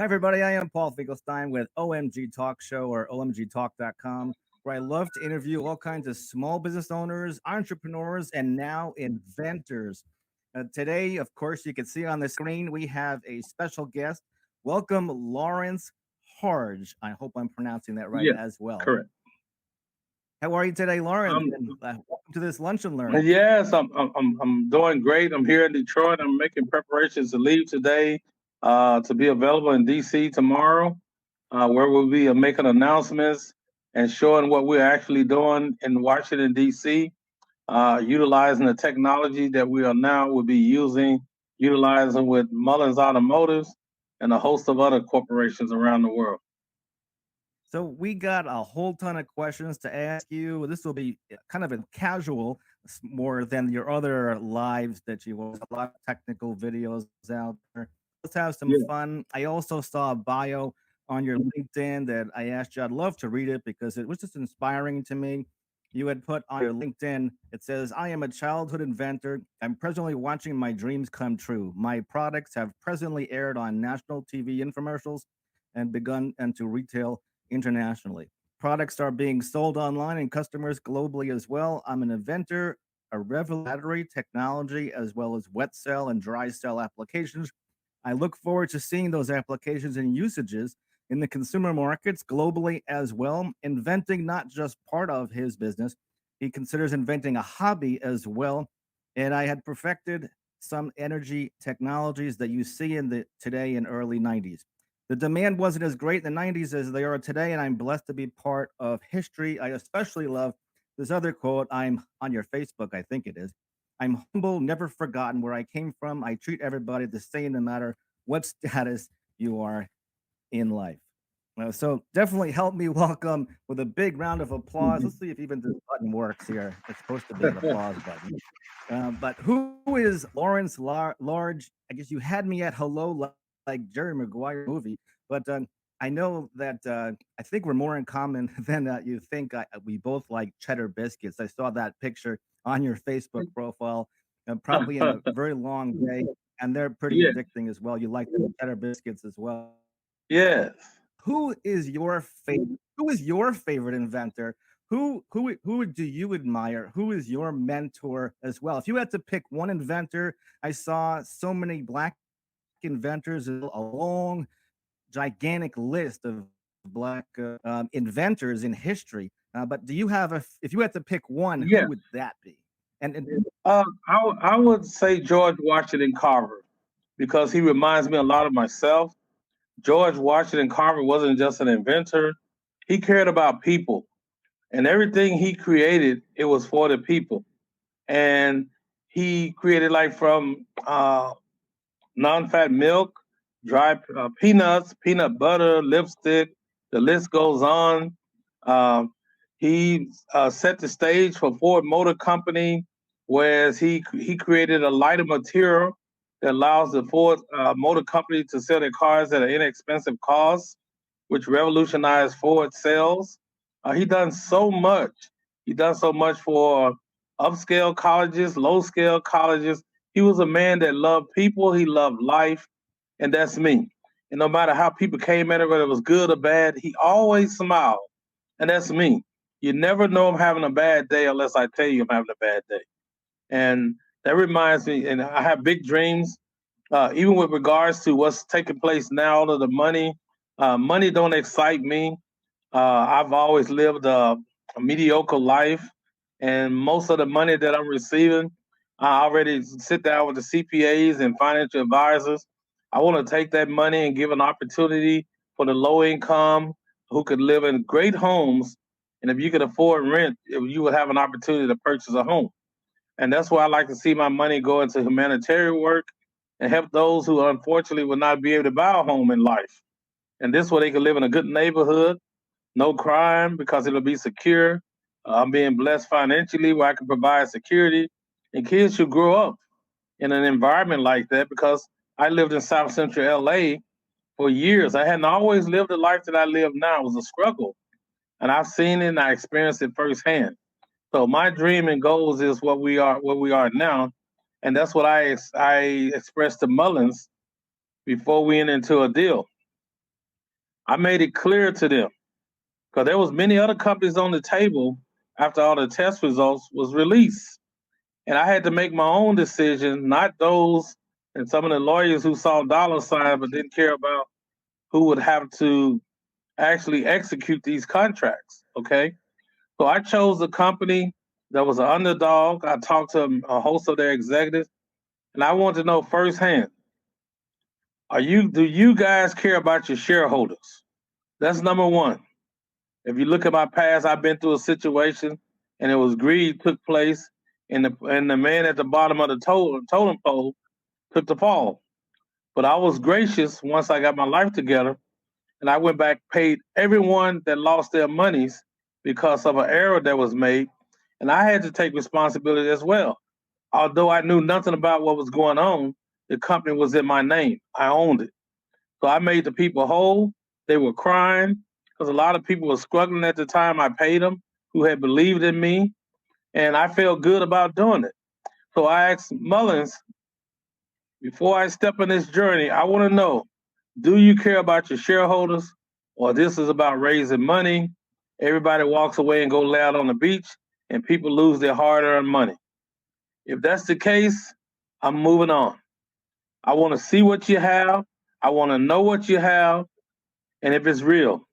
Hi, everybody. I am Paul Finkelstein with OMG Talk Show or omgtalk.com, where I love to interview all kinds of small business owners, entrepreneurs, and now inventors. Today, of course, you can see on the screen, we have a special guest. Welcome, Lawrence Hardge. I hope I'm pronouncing that right as well. Correct. How are you today, Lawrence? And welcome to this Lunch and Learn. Yes, I'm doing great. I'm here in Detroit. I'm making preparations to leave today to be available in DC tomorrow, where we'll be making announcements and showing what we're actually doing in Washington DC, utilizing the technology that we are now will be utilizing with Mullins Automotives and a host of other corporations around the world. So we got a whole ton of questions to ask you. This will be kind of a casual, more than your other lives that you watch. A lot of technical videos out there. Let's have some fun. I also saw a bio on your LinkedIn that I asked you. I'd love to read it because it was just inspiring to me. You had put on your LinkedIn, it says, I am a childhood inventor. I'm presently watching my dreams come true. My products have presently aired on national TV infomercials and begun into retail internationally. Products are being sold online and customers globally as well. I'm an inventor, a revelatory technology, as well as wet cell and dry cell applications. I look forward to seeing those applications and usages in the consumer markets globally as well. Inventing not just part of his business, he considers inventing a hobby as well. And I had perfected some energy technologies that you see in today in early 90s. The demand wasn't as great in the 90s as they are today, and I'm blessed to be part of history. I especially love this other quote. I'm on your Facebook, I think it is. I'm humble, never forgotten where I came from. I treat everybody the same no matter what status you are in life. So definitely help me welcome with a big round of applause. Let's see if even this button works here. It's supposed to be an applause button. But who is Lawrence Large? I guess you had me at hello like Jerry Maguire movie, but I know that I think we're more in common than you think. We both like cheddar biscuits. I saw that picture on your Facebook profile, probably in a very long day, and they're pretty addicting as well. You like the cheddar biscuits as well. Yes. Who is your favorite? Who is your favorite inventor? Who do you admire? Who is your mentor as well? If you had to pick one inventor, I saw so many Black inventors, a long, gigantic list of Black inventors in history. But do you have if you had to pick one, who would that be? I would say George Washington Carver because he reminds me a lot of myself. George Washington Carver wasn't just an inventor. He cared about people, and everything he created, it was for the people. And he created like from non-fat milk, dry peanuts, peanut butter, lipstick. The list goes on. He set the stage for Ford Motor Company, whereas he created a lighter material that allows the Ford Motor Company to sell their cars at an inexpensive cost, which revolutionized Ford sales. He done so much. He done so much for upscale colleges, low-scale colleges. He was a man that loved people. He loved life, and that's me. And no matter how people came at it, whether it was good or bad, he always smiled, and that's me. You never know I'm having a bad day unless I tell you I'm having a bad day. And that reminds me, and I have big dreams, even with regards to what's taking place now, all of the money. Money don't excite me. I've always lived a mediocre life, and most of the money that I'm receiving, I already sit down with the CPAs and financial advisors. I want to take that money and give an opportunity for the low income who could live in great homes. And if you could afford rent, you would have an opportunity to purchase a home. And that's why I like to see my money go into humanitarian work and help those who unfortunately will not be able to buy a home in life. And this way they can live in a good neighborhood, no crime because it'll be secure. I'm being blessed financially where I can provide security. And kids should grow up in an environment like that because I lived in South Central LA for years. I hadn't always lived the life that I live now. It was a struggle. And I've seen it and I experienced it firsthand. So my dream and goals is what we are now. And that's what I expressed to Mullins before we went into a deal. I made it clear to them because there was many other companies on the table after all the test results was released. And I had to make my own decision, not those and some of the lawyers who saw dollar signs but didn't care about who would have to actually execute these contracts. Okay. So I chose a company that was an underdog. I talked to a host of their executives, and I want to know firsthand, do you guys care about your shareholders? That's number one. If you look at my past, I've been through a situation and it was greed took place, and the man at the bottom of the totem pole took the fall. But I was gracious once I got my life together, and I went back, paid everyone that lost their monies because of an error that was made, and I had to take responsibility as well. Although I knew nothing about what was going on, the company was in my name. I owned it. So I made the people whole. They were crying because a lot of people were struggling at the time. I paid them who had believed in me, and I felt good about doing it. So I asked Mullins, before I step in this journey, I want to know, do you care about your shareholders, or this is about raising money? Everybody walks away and go lay out on the beach, and people lose their hard-earned money. If that's the case, I'm moving on. I want to see what you have. I want to know what you have, and if it's real.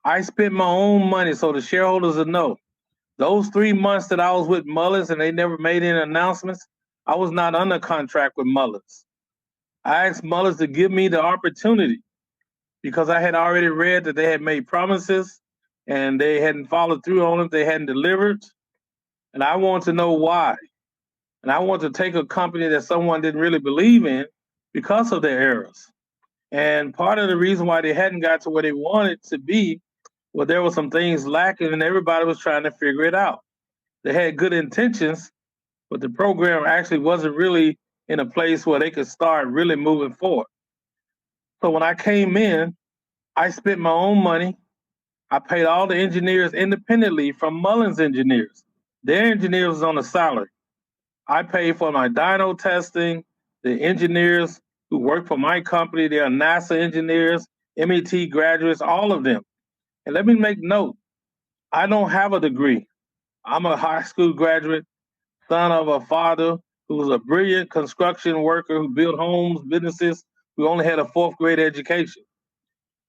I spent my own money so the shareholders will know. Those 3 months that I was with Mullins and they never made any announcements, I was not under contract with Mullins. I asked Mullins to give me the opportunity because I had already read that they had made promises and they hadn't followed through on it, they hadn't delivered. And I want to know why. And I want to take a company that someone didn't really believe in because of their errors. And part of the reason why they hadn't got to where they wanted to be, well, there were some things lacking and everybody was trying to figure it out. They had good intentions, but the program actually wasn't really in a place where they could start really moving forward. So when I came in, I spent my own money. I paid all the engineers independently from Mullins engineers. Their engineers was on a salary. I paid for my dyno testing, the engineers who work for my company, they are NASA engineers, MET graduates, all of them. And let me make note, I don't have a degree. I'm a high school graduate, son of a father who was a brilliant construction worker who built homes, businesses, who only had a 4th grade education.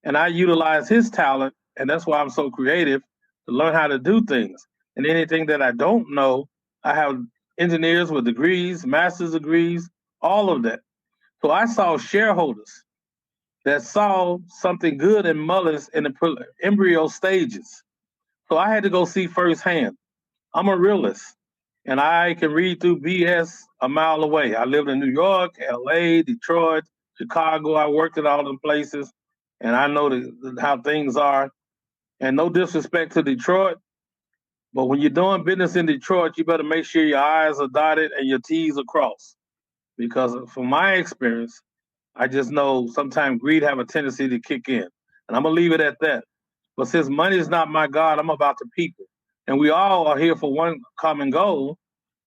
And I utilize his talent, and that's why I'm so creative, to learn how to do things. And anything that I don't know, I have engineers with degrees, master's degrees, all of that. So I saw shareholders that saw something good in Mullins in the embryo stages. So I had to go see firsthand. I'm a realist, and I can read through BS a mile away. I lived in New York, LA, Detroit, Chicago. I worked at all the places, and I know how things are. And no disrespect to Detroit, but when you're doing business in Detroit, you better make sure your I's are dotted and your T's are crossed. Because from my experience, I just know sometimes greed have a tendency to kick in. And I'm gonna leave it at that. But since money is not my God, I'm about the people. And we all are here for one common goal.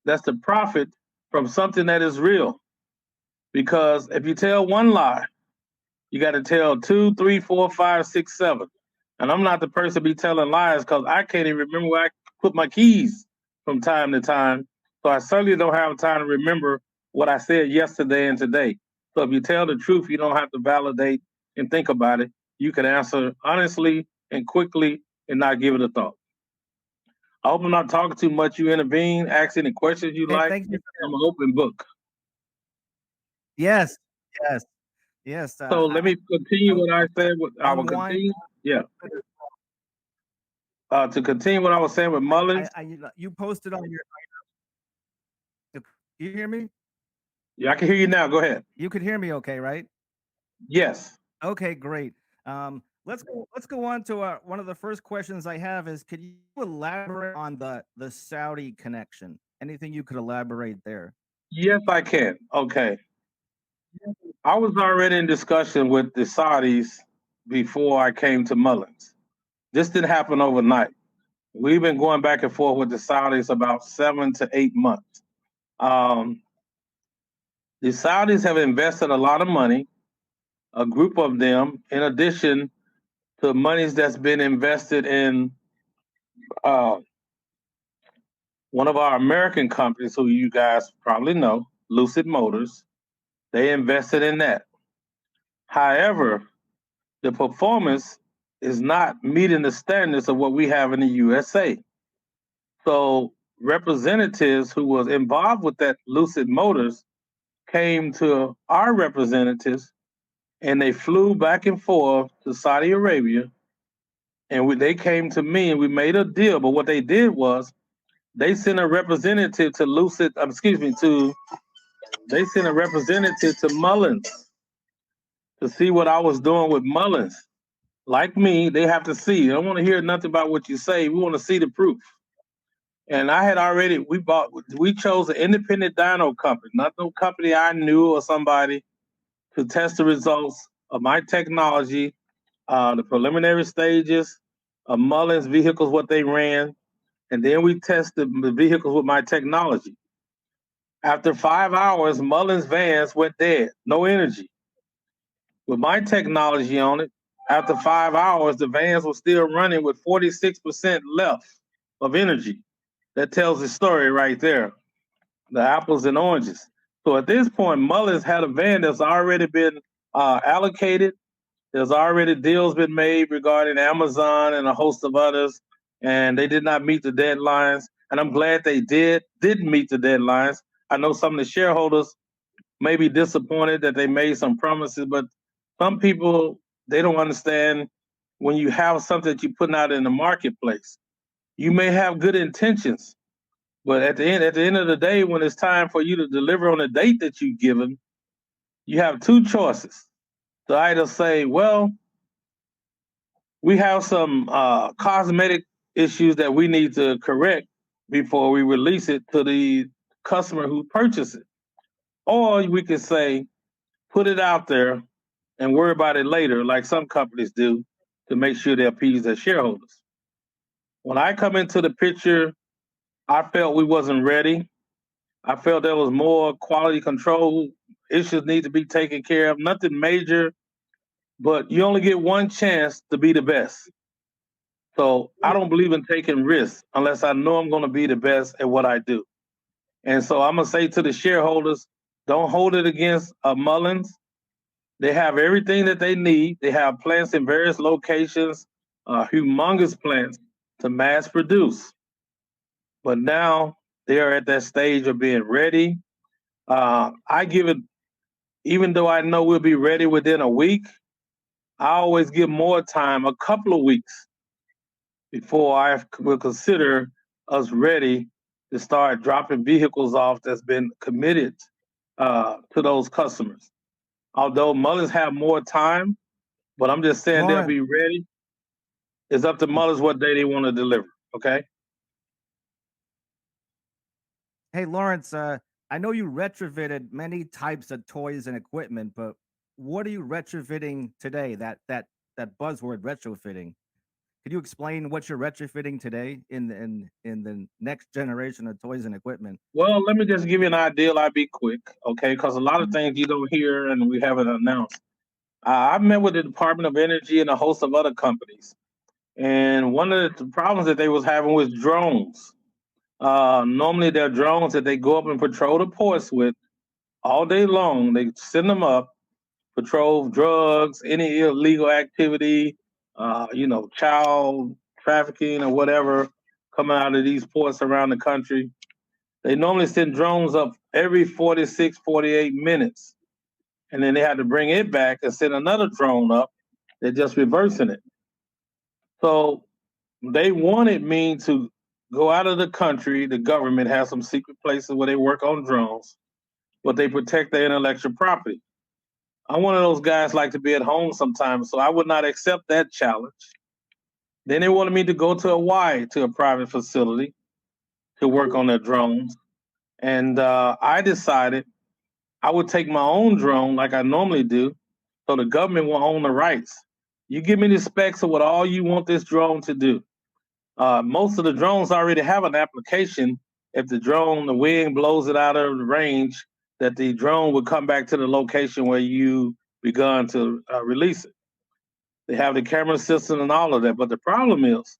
That's the profit from something that is real. Because if you tell one lie, you got to tell 2, 3, 4, 5, 6, 7. And I'm not the person to be telling lies because I can't even remember where I put my keys from time to time. So I certainly don't have time to remember what I said yesterday and today. So if you tell the truth, you don't have to validate and think about it. You can answer honestly and quickly and not give it a thought. I hope I'm not talking too much. You intervene, ask any questions you like. Thank you. I'm an open book. Yes, yes, yes. So let me continue what I said. I will continue. Yeah. To continue what I was saying with Mullins. You posted on your. You hear me? Yeah, I can hear you now. Go ahead. You could hear me, okay, right? Yes. Okay, great. Let's go on to one of the first questions I have is, could you elaborate on the Saudi connection? Anything you could elaborate there? Yes, I can. Okay. I was already in discussion with the Saudis before I came to Mullins. This didn't happen overnight. We've been going back and forth with the Saudis about 7 to 8 months. The Saudis have invested a lot of money, a group of them, in addition to monies that's been invested in one of our American companies, who you guys probably know, Lucid Motors. They invested in that. However, the performance is not meeting the standards of what we have in the USA. So representatives who was involved with that Lucid Motors came to our representatives, and they flew back and forth to Saudi Arabia, and they came to me, and we made a deal. But what they did was they sent a representative to they sent a representative to Mullins to see what I was doing with Mullins. Like me, they have to see. They don't want to hear nothing about what you say. We want to see the proof. And I had already, we chose an independent dyno company, not no company I knew or somebody, to test the results of my technology, the preliminary stages of Mullins vehicles, what they ran, and then we tested the vehicles with my technology. After 5 hours, Mullins vans went dead, no energy. With my technology on it, after 5 hours, the vans were still running with 46% left of energy. That tells the story right there, the apples and oranges. So at this point, Mullins had a van that's already been allocated. There's already deals been made regarding Amazon and a host of others, and they did not meet the deadlines. And I'm glad they didn't meet the deadlines. I know some of the shareholders may be disappointed that they made some promises, but some people, they don't understand when you have something that you're putting out in the marketplace. You may have good intentions, but at the end of the day, when it's time for you to deliver on the date that you've given, you have two choices. To either say, well, we have some cosmetic issues that we need to correct before we release it to the customer who purchased it. Or we could say, put it out there and worry about it later, like some companies do, to make sure they appease their shareholders. When I come into the picture, I felt we wasn't ready. I felt there was more quality control issues need to be taken care of. Nothing major, but you only get one chance to be the best. So I don't believe in taking risks unless I know I'm going to be the best at what I do. And so I'm going to say to the shareholders, don't hold it against Mullins. They have everything that they need. They have plants in various locations, humongous plants to mass produce. But now they are at that stage of being ready. I give it, even though I know we'll be ready within a week, I always give more time, a couple of weeks, before I will consider us ready to start dropping vehicles off that's been committed to those customers. Although Mullins have more time, but I'm just saying they'll be ready. It's up to Mullins what day they want to deliver, okay? Hey, Lawrence, I know you retrofitted many types of toys and equipment, but what are you retrofitting today? That buzzword, retrofitting. Could you explain what you're retrofitting today in the next generation of toys and equipment? Well, let me just give you an idea. I'll be quick, okay? Because a lot of things you don't hear and we haven't announced. I've met with the Department of Energy and a host of other companies, and one of the problems that they was having was drones. Normally, they're drones that they go up and patrol the ports with all day long. They send them up, patrol drugs, any illegal activity, child trafficking or whatever coming out of these ports around the country. They normally send drones up every 46, 48 minutes. And then they had to bring it back and send another drone up. They're just reversing it. So they wanted me to go out of the country. The government has some secret places where they work on drones, but they protect their intellectual property. I'm one of those guys like to be at home sometimes, so I would not accept that challenge. Then they wanted me to go to Hawaii to a private facility to work on their drones. And I decided I would take my own drone like I normally do, so the government will own the rights. You give me the specs of what all you want this drone to do. Most of the drones already have an application. If the wind blows it out of the range, that the drone would come back to the location where you begun to release it. They have the camera system and all of that. But the problem is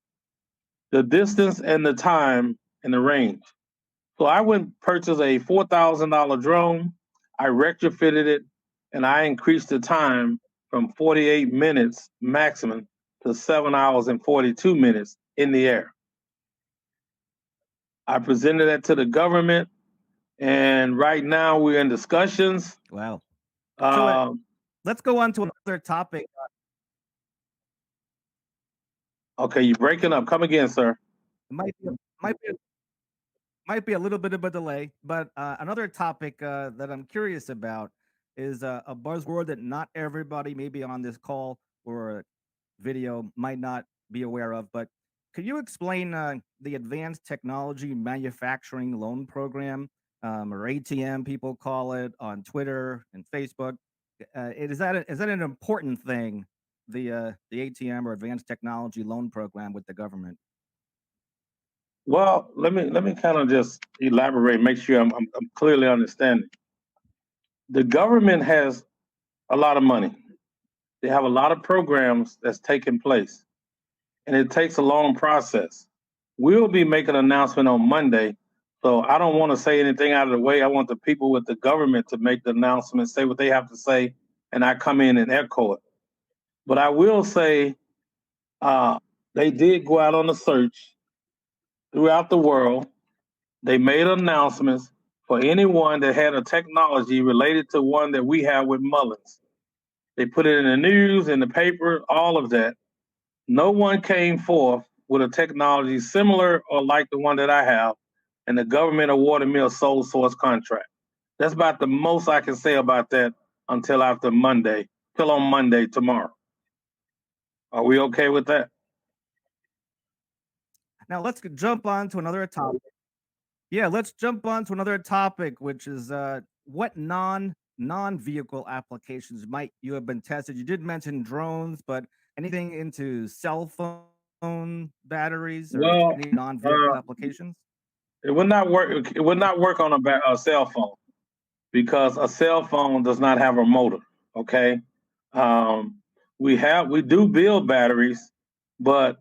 the distance and the time and the range. So I went and purchased a $4,000 drone. I retrofitted it, and I increased the time from 48 minutes maximum to 7 hours and 42 minutes in the air. I presented that to the government, and right now we're in discussions. Wow. So let's go on to another topic. Okay, you're breaking up. Come again, sir. It might be a little bit of a delay, but another topic that I'm curious about is a buzzword that not everybody maybe on this call or video might not be aware of. But could you explain the Advanced Technology Manufacturing Loan Program, or ATM, people call it on Twitter and Facebook? Is that an important thing, the ATM or Advanced Technology Loan Program with the government? Well, let me kind of just elaborate, make sure I'm clearly understanding. The government has a lot of money. They have a lot of programs that's taking place, and it takes a long process. We'll be making an announcement on Monday, so I don't want to say anything out of the way. I want the people with the government to make the announcement, say what they have to say, and I come in and echo it. But I will say they did go out on a search throughout the world. They made announcements for anyone that had a technology related to one that we have with Mullins. They put it in the news, in the paper, all of that. No one came forth with a technology similar or like the one that I have, and the government awarded me a sole source contract. That's about the most I can say about that until after Monday, till on Monday tomorrow. Are we okay with that? Now let's jump on to another topic. Yeah, let's jump on to another topic, which is what non-vehicle applications might you have been tested? You did mention drones, but anything into cell phone batteries or Well, any non-vehicle applications? it would not work. It would not work on a cell phone because a cell phone does not have a motor. Okay, we do build batteries, but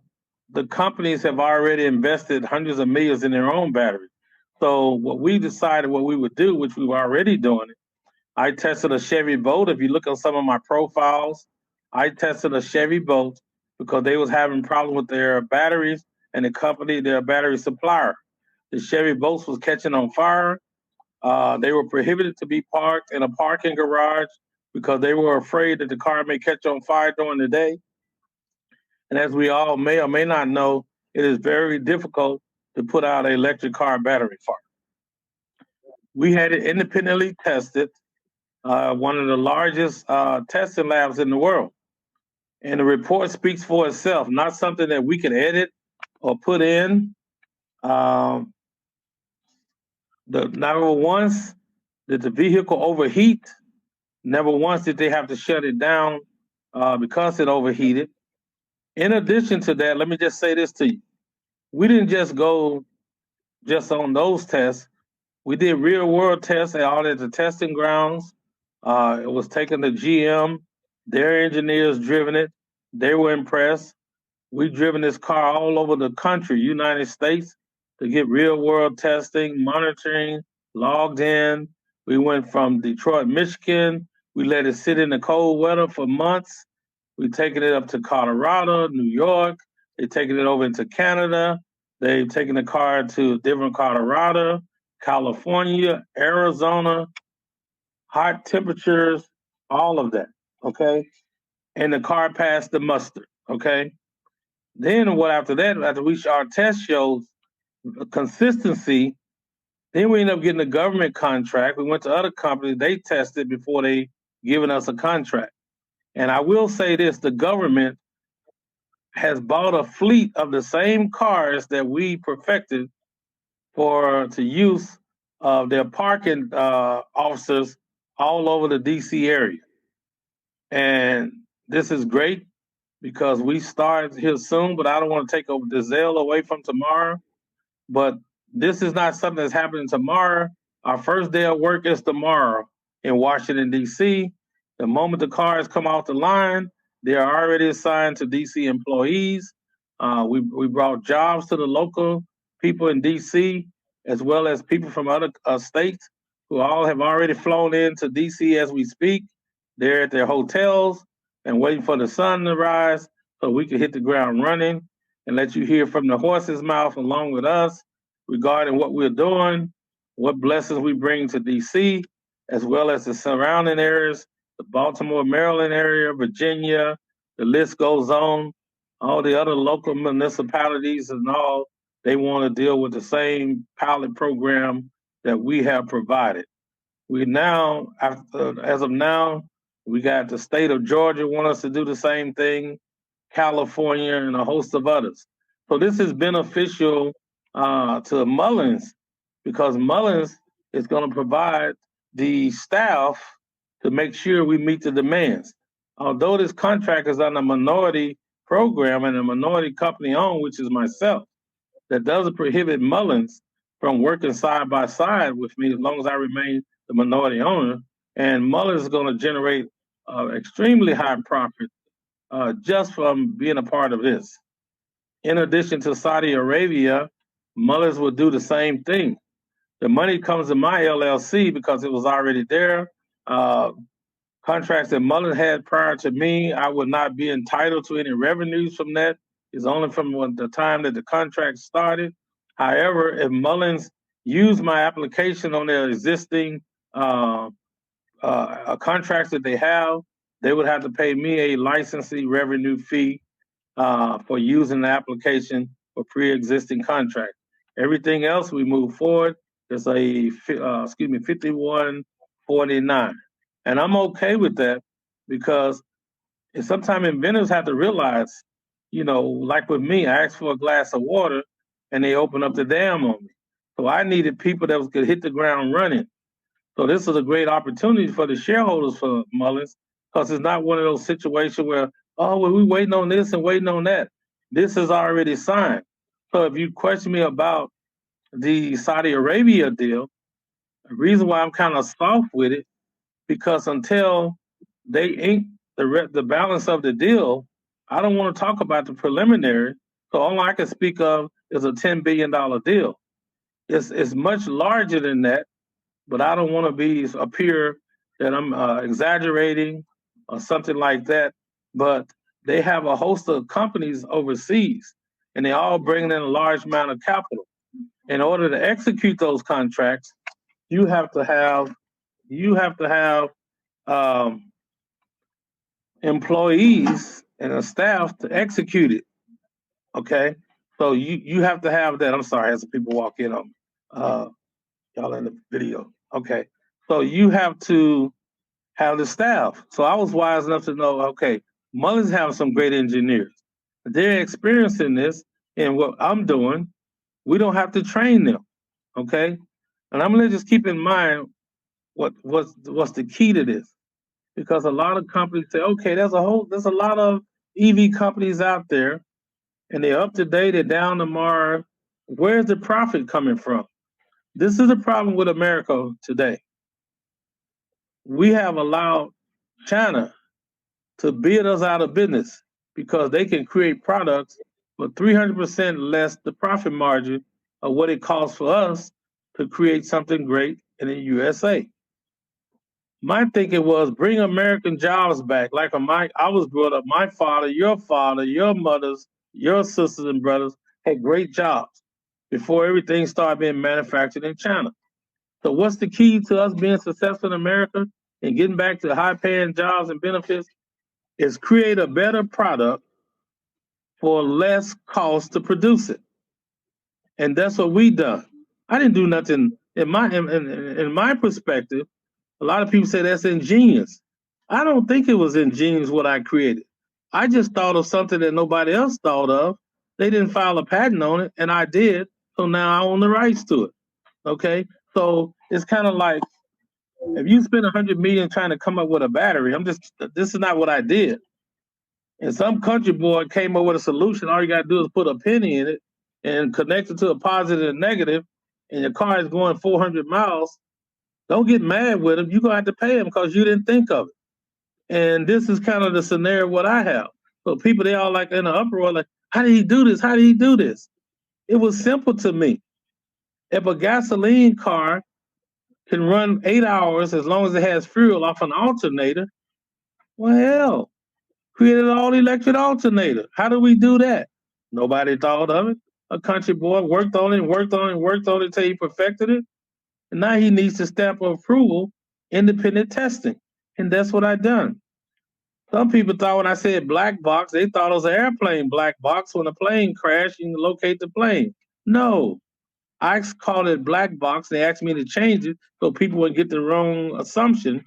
the companies have already invested hundreds of millions in their own batteries. So what we decided what we would do, which we were already doing it, I tested a Chevy Bolt. If you look on some of my profiles, I tested a Chevy Bolt because they was having problems with their batteries and the company, their battery supplier. The Chevy Bolts was catching on fire. They were prohibited to be parked in a parking garage because they were afraid that the car may catch on fire during the day. And as we all may or may not know, it is very difficult to put out an electric car battery fire. We had it independently tested, one of the largest testing labs in the world. And the report speaks for itself, not something that we can edit or put in. Never once did the vehicle overheat. Never once did they have to shut it down because it overheated. In addition to that, let me just say this to you. We didn't just go just on those tests. We did real world tests at all at the testing grounds. It was taken to GM. Their engineers driven it. They were impressed. We've driven this car all over the country, United States, to get real world testing, monitoring, logged in. We went from Detroit, Michigan. We let it sit in the cold weather for months. We've taken it up to Colorado, New York. They've taken it over into Canada. They've taken the car to different Colorado, California, Arizona, hot temperatures, all of that, okay? And the car passed the muster, okay? Then what after that, after our test shows consistency, then we ended up getting a government contract. We went to other companies, they tested before they given us a contract. And I will say this, the government has bought a fleet of the same cars that we perfected to use of their parking officers all over the DC area. And this is great because we start here soon, but I don't want to take over the Zelle away from tomorrow. But this is not something that's happening tomorrow. Our first day of work is tomorrow in Washington, D.C. The moment the cars come off the line, They are already assigned to DC employees. We brought jobs to the local people in DC, as well as people from other states who all have already flown into DC as we speak. They're at their hotels and waiting for the sun to rise so we can hit the ground running and let you hear from the horse's mouth along with us regarding what we're doing, what blessings we bring to DC, as well as the surrounding areas, the Baltimore, Maryland area, Virginia, the list goes on. All the other local municipalities and all, they want to deal with the same pilot program that we have provided. We now, as of now, we got the state of Georgia want us to do the same thing, California, and a host of others. So this is beneficial to Mullins because Mullins is going to provide the staff to make sure we meet the demands. Although this contract is on a minority program and a minority company owned, which is myself, that doesn't prohibit Mullins from working side by side with me as long as I remain the minority owner. And Mullins is going to generate extremely high profit just from being a part of this. In addition to Saudi Arabia, Mullins will do the same thing. The money comes to my LLC because it was already there. Contracts that Mullen had prior to me, I would not be entitled to any revenues from that. It's only from the time that the contract started. However, if Mullins used my application on their existing contracts that they have, they would have to pay me a licensing revenue fee for using the application for pre-existing contract. Everything else we move forward is a 5149. And I'm okay with that because sometimes inventors have to realize, like with me, I asked for a glass of water and they opened up the dam on me. So I needed people that could hit the ground running. So this is a great opportunity for the shareholders for Mullins because it's not one of those situations where, we're waiting on this and waiting on that. This is already signed. So if you question me about the Saudi Arabia deal, the reason why I'm kind of soft with it, because until they ink the balance of the deal, I don't want to talk about the preliminary. So all I can speak of is a $10 billion deal. It's much larger than that, but I don't want to appear that I'm exaggerating or something like that. But they have a host of companies overseas, and they all bring in a large amount of capital. In order to execute those contracts, you have to have employees and a staff to execute it. Okay, so you have to have that. I'm sorry, as people walk in on y'all in the video. Okay, so you have to have the staff. So I was wise enough to know, okay, Mullins have some great engineers. They're experiencing this, and what I'm doing, we don't have to train them. Okay, and I'm gonna just keep in mind what's the key to this, because a lot of companies say, okay, there's a lot of EV companies out there, and they're up to date, they're down to Mars. Where's the profit coming from? This is the problem with America today. We have allowed China to bid us out of business because they can create products for 300% less the profit margin of what it costs for us to create something great in the USA. My thinking was bring American jobs back. Like I was brought up, my father, your mothers, your sisters and brothers had great jobs before everything started being manufactured in China. So what's the key to us being successful in America and getting back to high-paying jobs and benefits? Is create a better product for less cost to produce it. And that's what we done. I didn't do nothing in my perspective. A lot of people say that's ingenious. I don't think it was ingenious what I created. I just thought of something that nobody else thought of. They didn't file a patent on it, and I did. So now I own the rights to it. Okay, so it's kind of like if you spend $100 million trying to come up with a battery, this is not what I did. And some country boy came up with a solution. All you got to do is put a penny in it and connect it to a positive and negative, and your car is going 400 miles. Don't get mad with him. You're going to have to pay him because you didn't think of it. And this is kind of the scenario what I have. So people, they all like in the uproar, like, how did he do this? How did he do this? It was simple to me. If a gasoline car can run 8 hours as long as it has fuel off an alternator, well, hell, created an all-electric alternator. How do we do that? Nobody thought of it. A country boy worked on it, worked on it, worked on it until he perfected it. And now he needs to stamp of approval, independent testing. And that's what I done. Some people thought when I said black box, they thought it was an airplane black box. When a plane crashed, you can locate the plane. No, I called it black box. They asked me to change it so people wouldn't get the wrong assumption.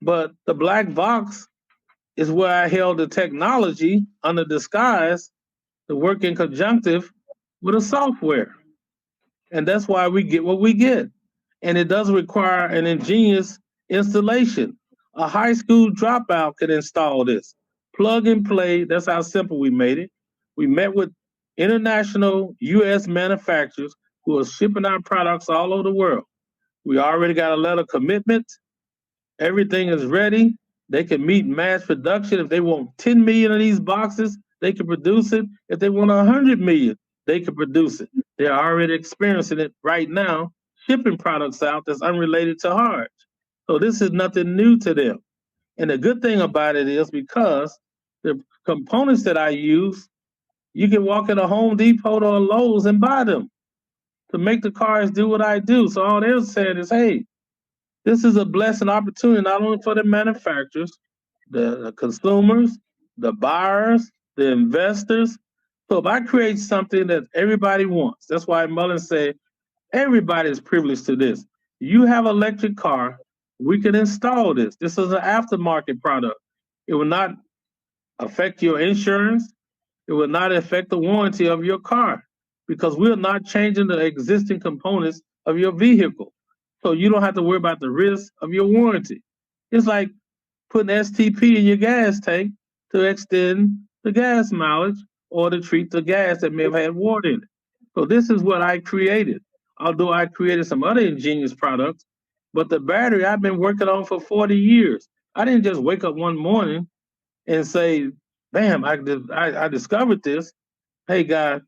But the black box is where I held the technology under disguise to work in conjunctive with a software. And that's why we get what we get. And it does require an ingenious installation. A high school dropout could install this. Plug and play, that's how simple we made it. We met with international US manufacturers who are shipping our products all over the world. We already got a letter of commitment. Everything is ready. They can meet mass production. If they want 10 million of these boxes, they can produce it. If they want 100 million, they can produce it. They're already experiencing it right now, shipping products out that's unrelated to Hardge. So this is nothing new to them. And the good thing about it is because the components that I use, you can walk in a Home Depot or a Lowe's and buy them to make the cars do what I do. So all they're saying is, hey, this is a blessing opportunity, not only for the manufacturers, the consumers, the buyers, the investors. So if I create something that everybody wants, that's why Mullen said, everybody is privileged to this. You have an electric car, we can install this. This is an aftermarket product. It will not affect your insurance. It will not affect the warranty of your car because we're not changing the existing components of your vehicle. So you don't have to worry about the risk of your warranty. It's like putting STP in your gas tank to extend the gas mileage or to treat the gas that may have had water in it. So this is what I created. Although I created some other ingenious products, but the battery I've been working on for 40 years. I didn't just wake up one morning and say, bam, I discovered this. Hey, guys,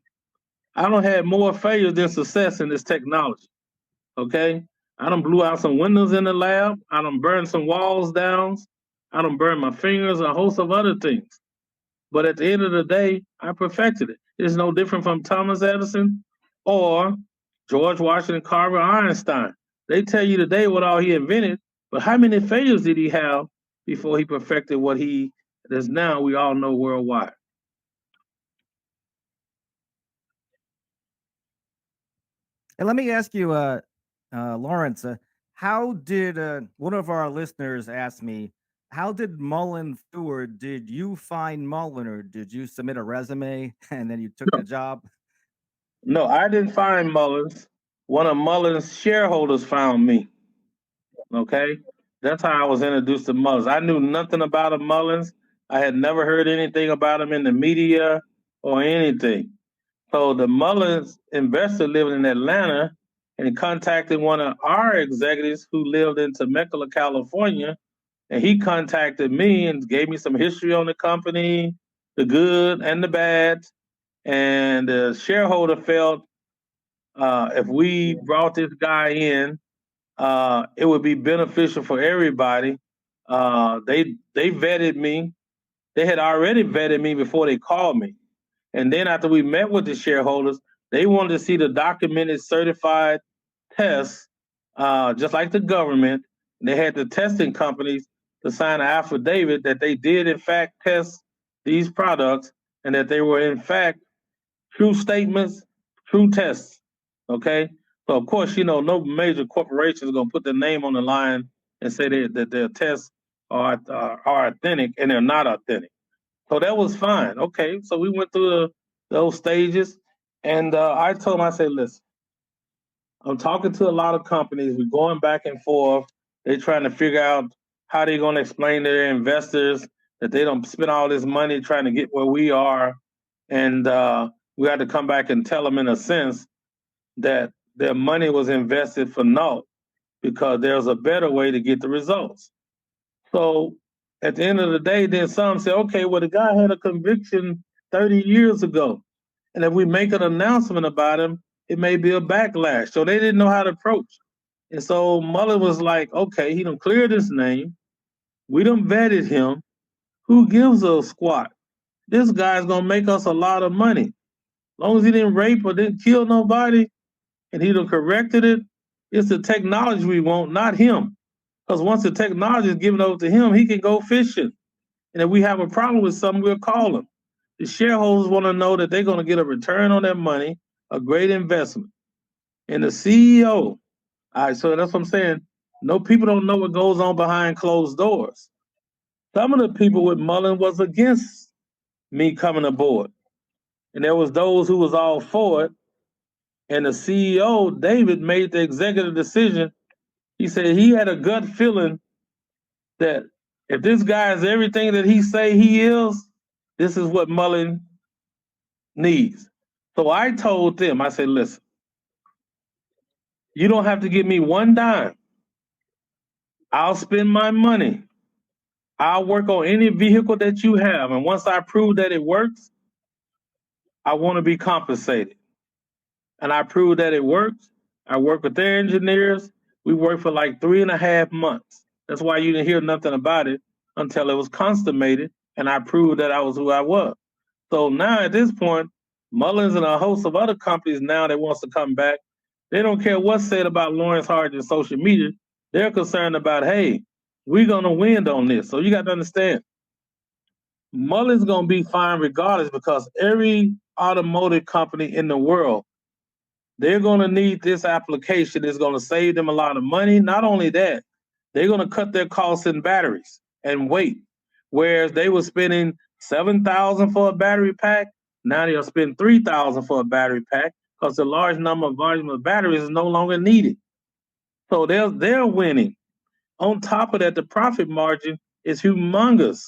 I don't have more failure than success in this technology, okay? I done blew out some windows in the lab. I done burned some walls down. I done burned my fingers, a host of other things. But at the end of the day, I perfected it. It's no different from Thomas Edison or George Washington Carver, Einstein. They tell you today what all he invented, but how many failures did he have before he perfected what he is now we all know worldwide? And let me ask you, Lawrence, how did one of our listeners ask me, how did Mullen Stewart, did you find Mullen or did you submit a resume and then you took the job? No, I didn't find Mullins. One of Mullen's shareholders found me. Okay, that's how I was introduced to Mullins. I knew nothing about a Mullins. I had never heard anything about him in the media or anything. So the Mullins investor lived in Atlanta and contacted one of our executives who lived in Temecula, California, and he contacted me and gave me some history on the company, the good and the bad. And the shareholder felt if we brought this guy in, it would be beneficial for everybody. They vetted me. They had already vetted me before they called me. And then after we met with the shareholders, they wanted to see the documented certified tests, just like the government. They had the testing companies to sign an affidavit that they did in fact test these products and that they were in fact true statements, true tests. Okay. So of course, no major corporation is gonna put their name on the line and say that their tests are authentic, and they're not authentic. So that was fine. Okay. So we went through those stages, and I told them, I said, listen, I'm talking to a lot of companies. We're going back and forth. They're trying to figure out how they're going to explain to their investors that they don't spend all this money trying to get where we are. And we had to come back and tell them, in a sense, that their money was invested for naught because there's a better way to get the results. So at the end of the day, then some say, okay, well, the guy had a conviction 30 years ago. And if we make an announcement about him, it may be a backlash. So they didn't know how to approach. And so Mullen was like, okay, he done cleared his name. We done vetted him. Who gives a squat? This guy's gonna make us a lot of money. As long as he didn't rape or didn't kill nobody and he done corrected it, it's the technology we want, not him. Because once the technology is given over to him, he can go fishing. And if we have a problem with something, we'll call him. The shareholders want to know that they're going to get a return on their money, a great investment. And the CEO, all right, so that's what I'm saying. No, people don't know what goes on behind closed doors. Some of the people with Mullen was against me coming aboard. And there was those who was all for it. And the CEO, David, made the executive decision. He said he had a gut feeling that if this guy is everything that he say he is, this is what Mullen needs. So I told them, I said, listen, you don't have to give me one dime. I'll spend my money. I'll work on any vehicle that you have. And once I prove that it works, I want to be compensated. And I prove that it works. I work with their engineers. We worked for like 3.5 months. That's why you didn't hear nothing about it until it was consummated and I proved that I was who I was. So now at this point, Mullins and a host of other companies now that wants to come back, they don't care what's said about Lawrence Hardge in social media. They're concerned about, hey, we're going to win on this. So you got to understand, Mullen's going to be fine regardless because every automotive company in the world, they're going to need this application. It's going to save them a lot of money. Not only that, they're going to cut their costs in batteries and weight. Whereas they were spending $7,000 for a battery pack, now they'll spend $3,000 for a battery pack because the large number of volume of batteries is no longer needed. So they're winning. On top of that, the profit margin is humongous.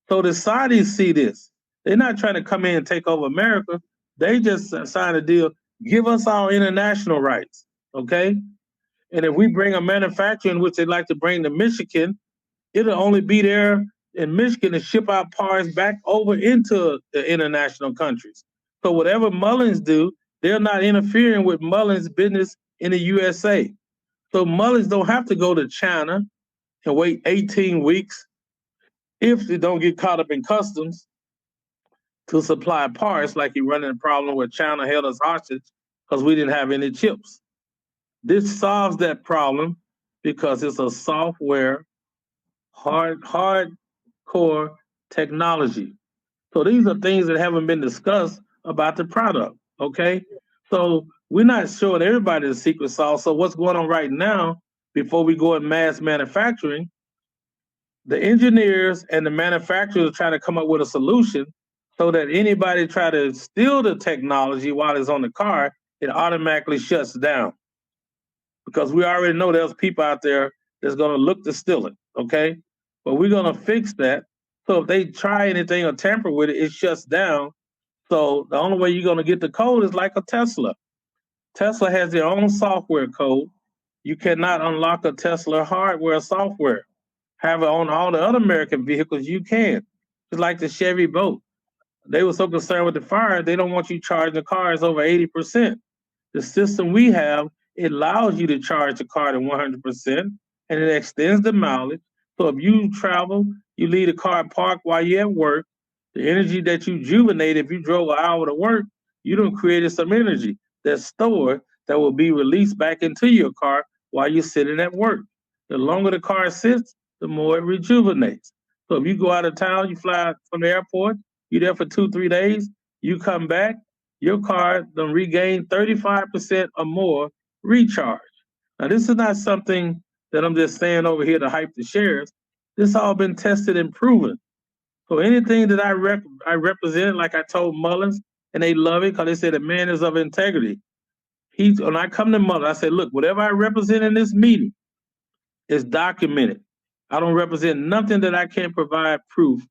So the Saudis see this. They're not trying to come in and take over America. They just signed a deal. Give us our international rights, okay? And if we bring a manufacturer in which they'd like to bring to Michigan, it'll only be there in Michigan to ship out parts back over into the international countries. So whatever Mullins do, they're not interfering with Mullins' business in the USA. So Mullins don't have to go to China and wait 18 weeks if they don't get caught up in customs to supply parts like you're running a problem where China held us hostage because we didn't have any chips. This solves that problem because it's a software, hardcore technology. So these are things that haven't been discussed about the product, okay? So we're not showing everybody the secret sauce. So what's going on right now, before we go in mass manufacturing, the engineers and the manufacturers are trying to come up with a solution so that anybody try to steal the technology while it's on the car, it automatically shuts down. Because we already know there's people out there that's going to look to steal it, okay? But we're going to fix that. So if they try anything or tamper with it, it shuts down. So the only way you're going to get the code is like a Tesla. Tesla has their own software code. You cannot unlock a Tesla hardware software. However, on all the other American vehicles, you can. It's like the Chevy Bolt. They were so concerned with the fire, they don't want you charging the cars over 80%. The system we have, it allows you to charge the car to 100%, and it extends the mileage. So if you travel, you leave the car parked while you're at work, the energy that you juvenate, if you drove an hour to work, you done created some energy that's stored that will be released back into your car while you're sitting at work. The longer the car sits, the more it rejuvenates. So if you go out of town, you fly from the airport, you're there for 2-3 days, you come back, your car done regained 35% or more recharge. Now, this is not something that I'm just saying over here to hype the shares. This all been tested and proven. So anything that I represent, like I told Mullins, and they love it because they said the man is of integrity. When I come to Mullins, I said, look, whatever I represent in this meeting is documented. I don't represent nothing that I can't provide proof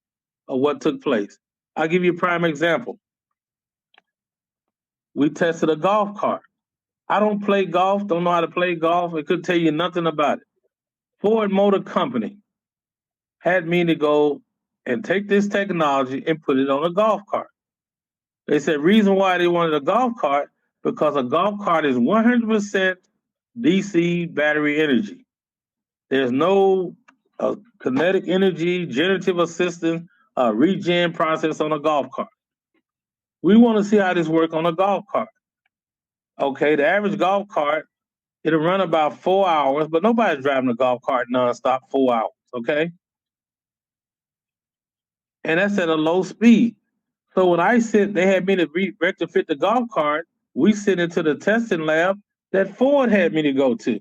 of what took place. I'll give you a prime example. We tested a golf cart. I don't play golf, don't know how to play golf. I couldn't tell you nothing about it. Ford Motor Company had me to go and take this technology and put it on a golf cart. They said reason why they wanted a golf cart, because a golf cart is 100% DC battery energy. There's no kinetic energy, generative assistance, regen process on a golf cart. We want to see how this works on a golf cart. Okay, the average golf cart, it'll run about 4 hours, but nobody's driving a golf cart nonstop 4 hours, okay? And that's at a low speed. So when they had me to retrofit the golf cart, we sent it to the testing lab that Ford had me to go to.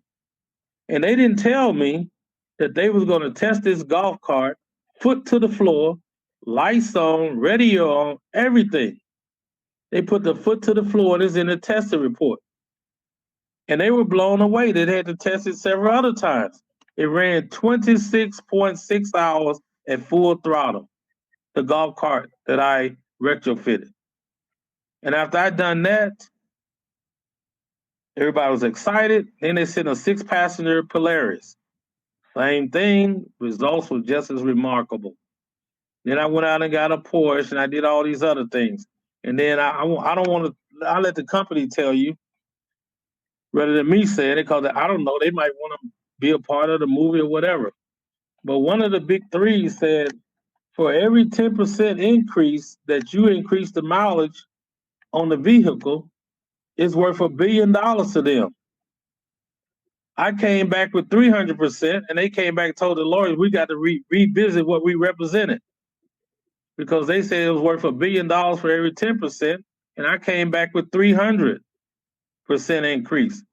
And they didn't tell me that they was going to test this golf cart, foot to the floor, lights on, radio on, everything. They put the foot to the floor and it's in the testing report. And they were blown away. They had to test it several other times. It ran 26.6 hours at full throttle, the golf cart that I retrofitted. And after I'd done that, everybody was excited. Then they sent a 6-passenger Polaris. Same thing, results were just as remarkable. Then I went out and got a Porsche and I did all these other things. And then I don't want to, I'll let the company tell you rather than me saying it, because I don't know, they might want to be a part of the movie or whatever. But one of the big three said, for every 10% increase that you increase the mileage on the vehicle, it's worth $1 billion to them. I came back with 300%, and they came back and told the lawyers we got to revisit what we represented, because they said it was worth $1 billion for every 10%, and I came back with 300% increase.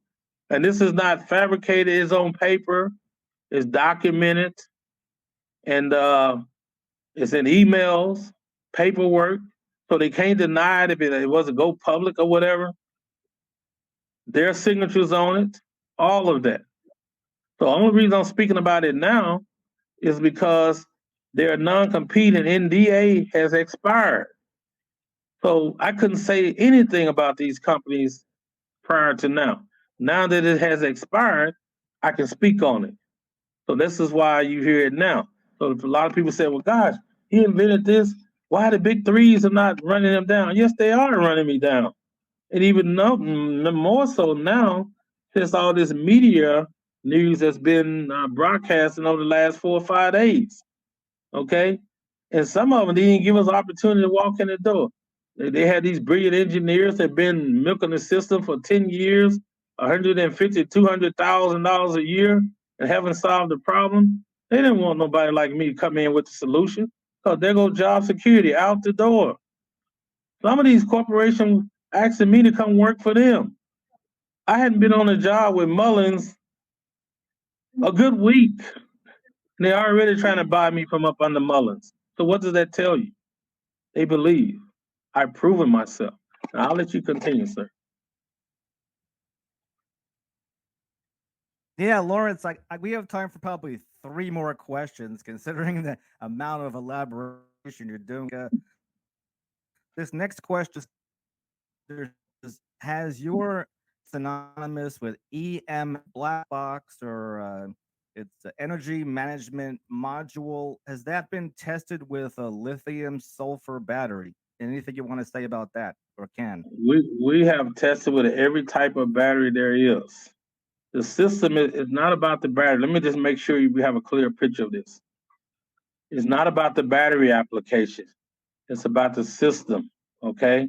And this is not fabricated; it's on paper, it's documented, and it's in emails, paperwork, so they can't deny it if it wasn't go public or whatever. Their signatures on it, all of that. So the only reason I'm speaking about it now is because their non-compete and NDA has expired. So I couldn't say anything about these companies prior to now. Now that it has expired, I can speak on it. So this is why you hear it now. So a lot of people say, well, gosh, he invented this. Why the big threes are not running him down? Yes, they are running me down. And even more so now, since all this media news has been broadcasting over the last 4 or 5 days. Okay? And some of them didn't give us opportunity to walk in the door. They had these brilliant engineers that have been milking the system for 10 years, $150,000, $200,000 a year, and haven't solved the problem. They didn't want nobody like me to come in with the solution, because there goes job security out the door. Some of these corporations asking me to come work for them. I hadn't been on a job with Mullins a good week. And they're already trying to buy me from up under Mullins. So what does that tell you? They believe. I've proven myself. Now, I'll let you continue, sir. Yeah, Lawrence, we have time for probably 3 more questions, considering the amount of elaboration you're doing. This next question has your synonymous with EM black box, or it's the energy management module. Has that been tested with a lithium sulfur battery? Anything you want to say about that, or can? We have tested with every type of battery there is. The system is not about the battery. Let me just make sure we have a clear picture of this. It's not about the battery application. It's about the system, okay?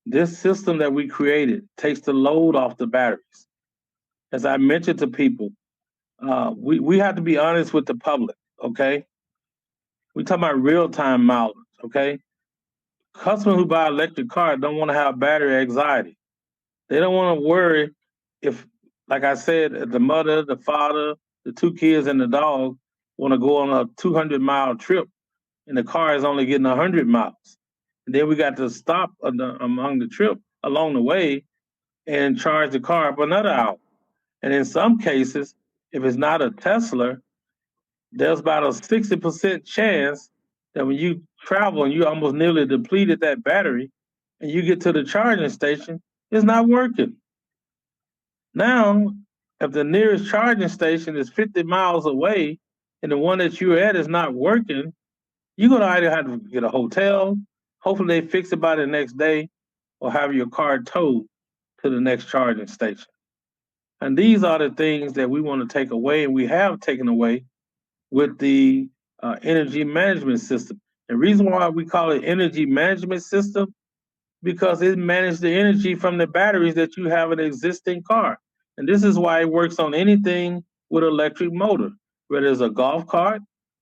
This system that we created takes the load off the batteries. As I mentioned to people, we have to be honest with the public, okay? We talk about real-time mileage, okay? Customers who buy electric cars don't want to have battery anxiety. They don't want to worry if, like I said, the mother, the father, the 2 kids, and the dog want to go on a 200-mile trip, and the car is only getting 100 miles. And then we got to stop along the trip along the way and charge the car for another hour. And in some cases, if it's not a Tesla, there's about a 60% chance that when you travel and you almost nearly depleted that battery and you get to the charging station, it's not working. Now, if the nearest charging station is 50 miles away and the one that you're at is not working, you're going to either have to get a hotel, hopefully they fix it by the next day, or have your car towed to the next charging station. And these are the things that we want to take away, and we have taken away with the energy management system. The reason why we call it energy management system, because it manages the energy from the batteries that you have in an existing car. And this is why it works on anything with electric motor, whether it's a golf cart,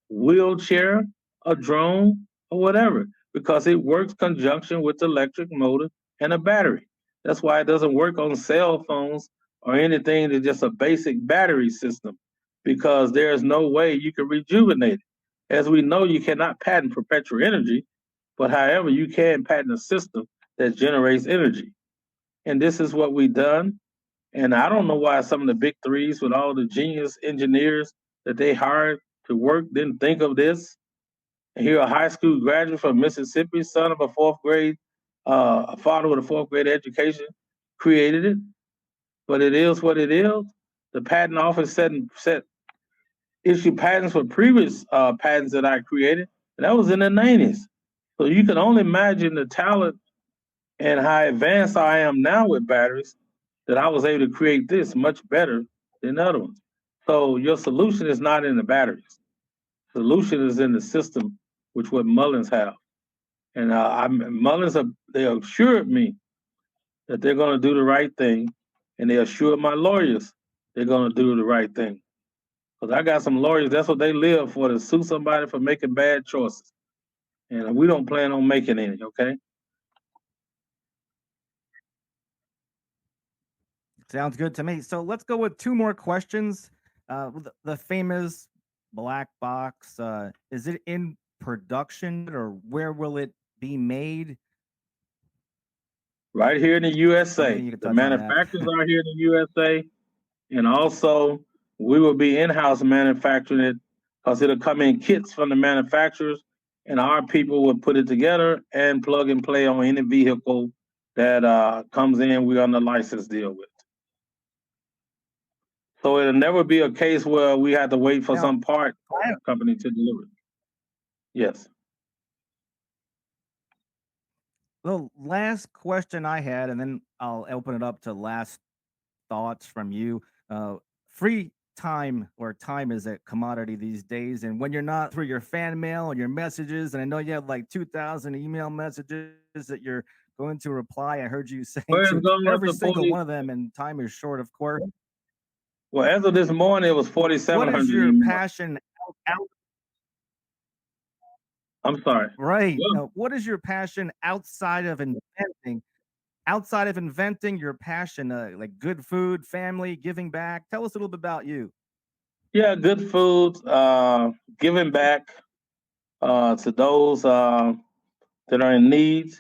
wheelchair, a drone, or whatever, because it works conjunction with the electric motor and a battery. That's why it doesn't work on cell phones or anything that's just a basic battery system, because there's no way you can rejuvenate it. As we know, you cannot patent perpetual energy, but however, you can patent a system that generates energy. And this is what we've done. And I don't know why some of the big threes with all the genius engineers that they hired to work didn't think of this. And here, a high school graduate from Mississippi, son of a fourth grade, a father with a fourth grade education, created it. But it is what it is. The patent office issued patents for previous patents that I created, and that was in the 90s. So you can only imagine the talent and how advanced I am now with batteries, that I was able to create this much better than the other ones. So your solution is not in the batteries. Solution is in the system, which what Mullins have. And Mullins, they assured me that they're going to do the right thing, and they assured my lawyers they're going to do the right thing. Because I got some lawyers, that's what they live for, to sue somebody for making bad choices. And we don't plan on making any, okay? Sounds good to me. So let's go with two more questions. The famous black box, is it in production, or where will it be made? Right here in the USA. Anything you can The touch on that? manufacturers are here in the USA. And also, we will be in-house manufacturing it, because it'll come in kits from the manufacturers, and our people will put it together and plug and play on any vehicle that comes in. We're on the license deal with. So it'll never be a case where we have to wait for Now, some part company to deliver it. Yes. the last question I had, and then I'll open it up to last thoughts from you. Free time, or time, is a commodity these days, and when you're not through your fan mail or your messages, and I know you have like 2,000 email messages that you're going to reply. I heard you saying Where's to going up every to single 40? one of them, and time is short, of course. Well, as of this morning, it was What is 4,700 your emails. passion I'm sorry. right? Yeah. What is your passion outside of inventing? Outside of inventing, your passion, like good food, family, giving back. Tell us a little bit about you. Yeah, good food, giving back to those that are in need.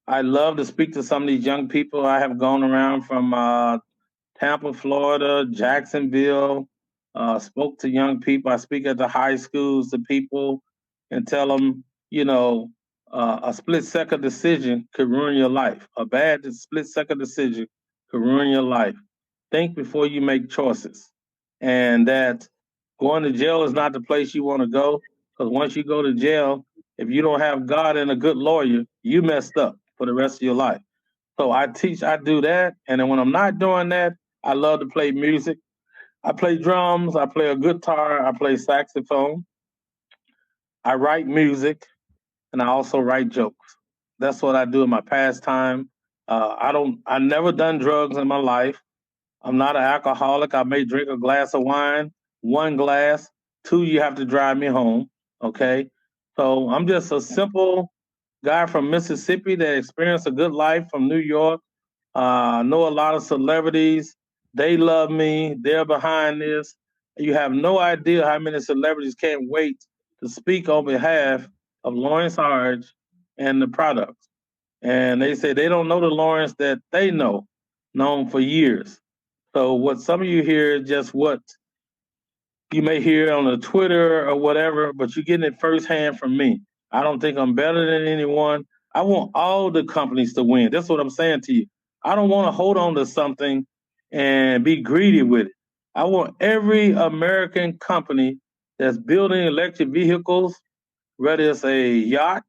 I love to speak to some of these young people. I have gone around from Tampa, Florida, Jacksonville, spoke to young people. I speak at the high schools to people and tell them, a split second decision could ruin your life. A bad split second decision could ruin your life. Think before you make choices. And that going to jail is not the place you want to go, because once you go to jail, if you don't have God and a good lawyer, you messed up for the rest of your life. So I do that. And then when I'm not doing that, I love to play music. I play drums, I play a guitar, I play saxophone, I write music, and I also write jokes. That's what I do in my pastime. I never done drugs in my life. I'm not an alcoholic. I may drink a glass of wine, one glass, two, you have to drive me home. Okay. So I'm just a simple guy from Mississippi that experienced a good life from New York. Know a lot of celebrities. They love me. They're behind this. You have no idea how many celebrities can't wait to speak on behalf of Lawrence Hardge and the products. And they say they don't know the Lawrence that they know, known for years. So what some of you hear is just what you may hear on the Twitter or whatever, but you're getting it firsthand from me. I don't think I'm better than anyone. I want all the companies to win. That's what I'm saying to you. I don't want to hold on to something and be greedy with it. I want every American company that's building electric vehicles, whether it's a yacht.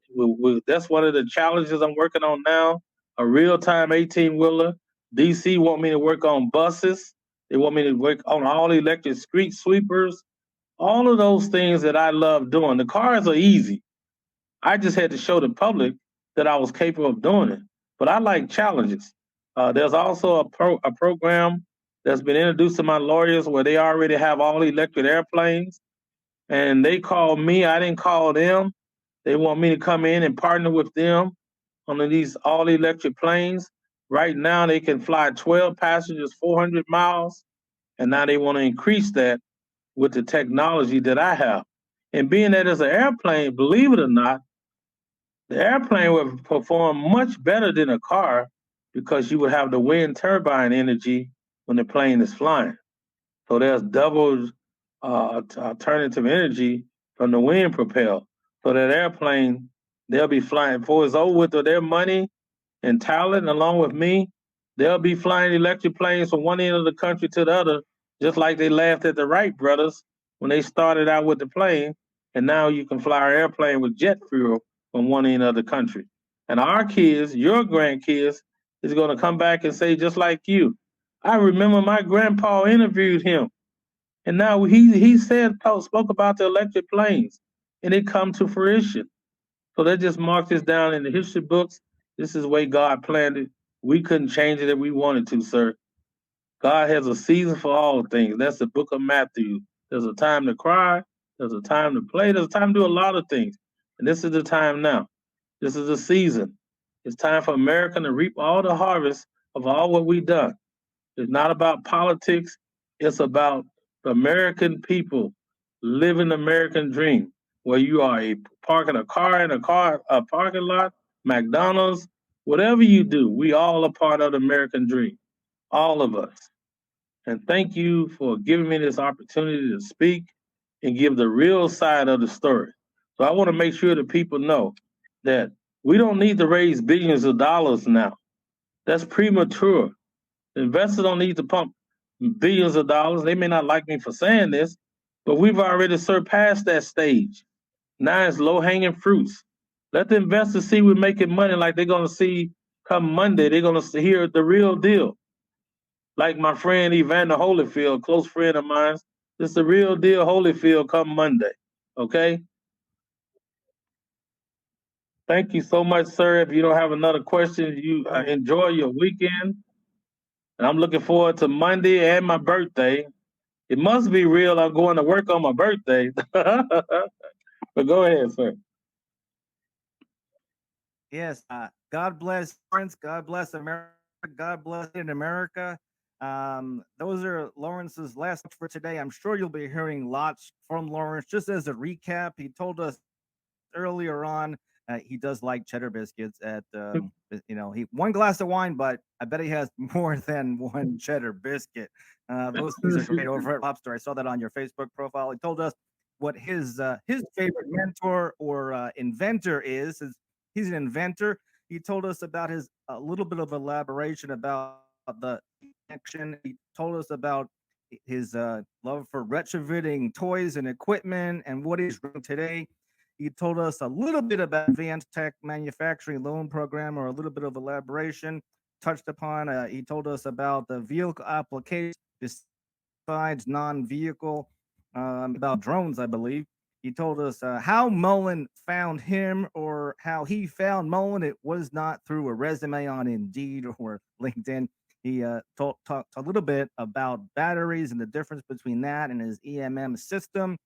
That's one of the challenges I'm working on now. A real-time 18-wheeler. DC want me to work on buses. They want me to work on all electric street sweepers. All of those things that I love doing. The cars are easy. I just had to show the public that I was capable of doing it. But I like challenges. There's also a program that's been introduced to my lawyers where they already have all electric airplanes, and they called me. I didn't call them. They want me to come in and partner with them on these all electric planes. Right now, they can fly 12 passengers, 400 miles, and now they want to increase that with the technology that I have. And being that it's an airplane, believe it or not, the airplane would perform much better than a car because you would have the wind turbine energy when the plane is flying. So there's double alternative energy from the wind propel. So that airplane, they'll be flying before it's over with their money and talent, along with me. They'll be flying electric planes from one end of the country to the other, just like they laughed at the Wright brothers when they started out with the plane. And now you can fly an airplane with jet fuel from one end of the country. And our kids, your grandkids, is going to come back and say, just like you, I remember my grandpa interviewed him, and now he said spoke about the electric planes, and it come to fruition. So they just mark this down in the history books. This is the way God planned it. We couldn't change it if we wanted to, sir. God has a season for all things. That's the book of Matthew. There's a time to cry. There's a time to play. There's a time to do a lot of things. And this is the time now. This is the season. It's time for America to reap all the harvest of all what we've done. It's not about politics. It's about the American people living the American dream, where you are parking a car in a parking lot, McDonald's, whatever you do. We all are part of the American dream, all of us. And thank you for giving me this opportunity to speak and give the real side of the story. So I want to make sure that people know that we don't need to raise billions of dollars now. That's premature. Investors don't need to pump billions of dollars. They may not like me for saying this, but we've already surpassed that stage. Now it's low hanging fruits. Let the investors see we're making money like they're going to see come Monday. They're going to hear the real deal. Like my friend Evander Holyfield, close friend of mine, it's the real deal Holyfield come Monday. Okay? Thank you so much, sir. If you don't have another question, you enjoy your weekend. And I'm looking forward to Monday and my birthday. It must be real. I'm going to work on my birthday. But go ahead, sir. Yes. God bless Lawrence. God bless America. God bless in America. Those are Lawrence's last for today. I'm sure you'll be hearing lots from Lawrence. Just as a recap, he told us earlier on he does like cheddar biscuits at he one glass of wine, but I bet he has more than one cheddar biscuit. Those things are great over at Lobster. I saw that on your Facebook profile. He told us what his favorite mentor or inventor is he's an inventor. He told us about his a little bit of elaboration about the action. He told us about his love for retrofitting toys and equipment and what he's doing today. He told us a little bit about advanced tech manufacturing loan program, or a little bit of elaboration touched upon. He told us about the vehicle application besides non-vehicle, about drones, I believe. He told us how Mullen found him, or how he found Mullen. It was not through a resume on Indeed or LinkedIn. He talked a little bit about batteries and the difference between that and his EMM system.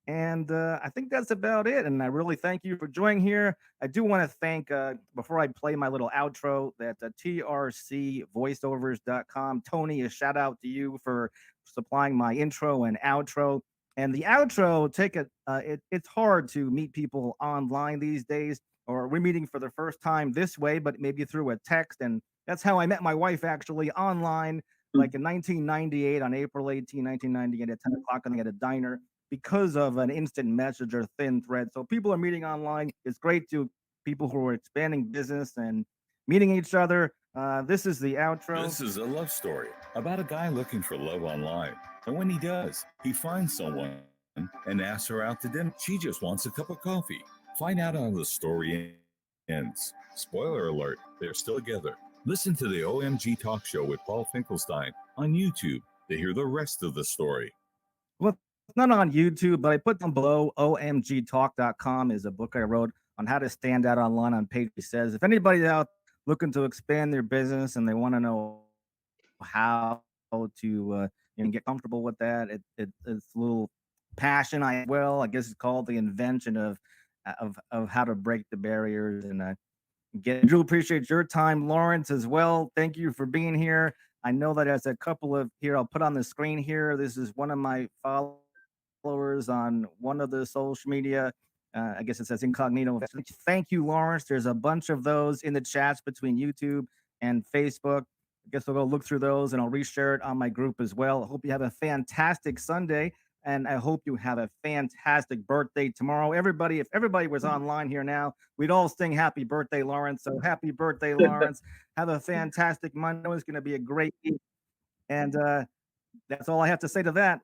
And I think that's about it. And I really thank you for joining here. I do want to thank, before I play my little outro, that trcvoiceovers.com. Tony, a shout out to you for supplying my intro and outro. And the outro, it's hard to meet people online these days, or we're meeting for the first time this way, but maybe through a text. And that's how I met my wife, actually, online, like in 1998, on April 18, 1998, at 10 o'clock at a diner, because of an instant message or thin thread. So people are meeting online. It's great to people who are expanding business and meeting each other. This is the outro. This is a love story about a guy looking for love online. And when he does, he finds someone and asks her out to dinner. She just wants a cup of coffee. Find out how the story ends. Spoiler alert, they're still together. Listen to the OMG Talk Show with Paul Finkelstein on YouTube to hear the rest of the story. Well, it's not on YouTube, but I put down below. omgtalk.com is a book I wrote on how to stand out online on page. It says if anybody's out looking to expand their business and they want to know how to get comfortable with that, it's a little passion. I guess it's called the invention of how to break the barriers and do appreciate your time, Lawrence, as well. Thank you for being here. I know that as a couple of here, I'll put on the screen here. This is one of my followers on one of the social media. I guess it says incognito. Thank you, Lawrence. There's a bunch of those in the chats between YouTube and Facebook. I guess I'll go look through those and I'll reshare it on my group as well. I hope you have a fantastic Sunday. And I hope you have a fantastic birthday tomorrow. Everybody, if everybody was online here now, we'd all sing happy birthday, Lawrence. So happy birthday, Lawrence. Have a fantastic Monday. It's going to be a great week. And that's all I have to say to that.